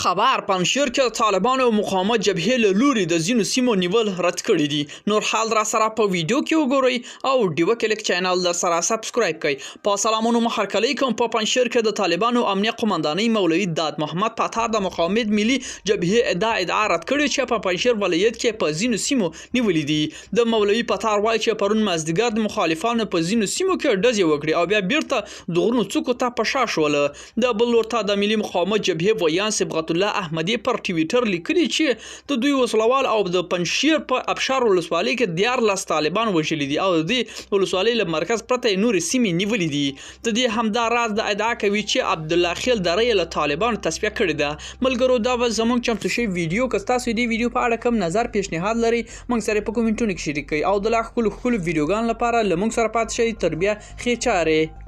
خبر پنځشیر کې طالبانو او مقاومت جبهې له لوري د ځینو سیمو نیول رد کړي دي. نور حال را سره په ویډیو کې وګورئ او ډیو کلیک چینل در سره سبسکرایب کړئ. په سلامونو مخکلي کوم په پنځشیر کې د طالبانو امنیه قومندانۍ مولوي داد محمد پتار د مقاومت ملي جبهې ادعا رد کړي چې په پنځشیر ولایت کې په ځینو سیمو نیولې دي. د مولوي پتار وایي چې پرون مازدیګر د مخالفانو په ځینو سیمو کې ډزې وکړي او بیا بیرته د غرونو څوکو ته په شا شول. د بل ورته د ملي مقاومت جبهې ویان صبغت الله احمدی پر ټویټر لیکلي چې د دوی وسلوال او د پنځشیر په ابشار ولسوالۍ کې 14 طالبان وژلي دي او د ولسوالۍ له مرکز پرته نور سیمې نیولې دي. د دې همدا راز د ادعا کوي چې عبدالله خیل درې له طالبانو تصفیه کړې ده. ملګرو دا و زموږ چمتو شوی ویډیو که تاسو دې ویډیو په اړه کوم نظر پیشنهاد لري موږ سره په کومنټونو کې شریک کړئ او د لا ښکلو ویډیوګانو لپاره له موږ سره پاتې شئ. تر بیا ښې چارې.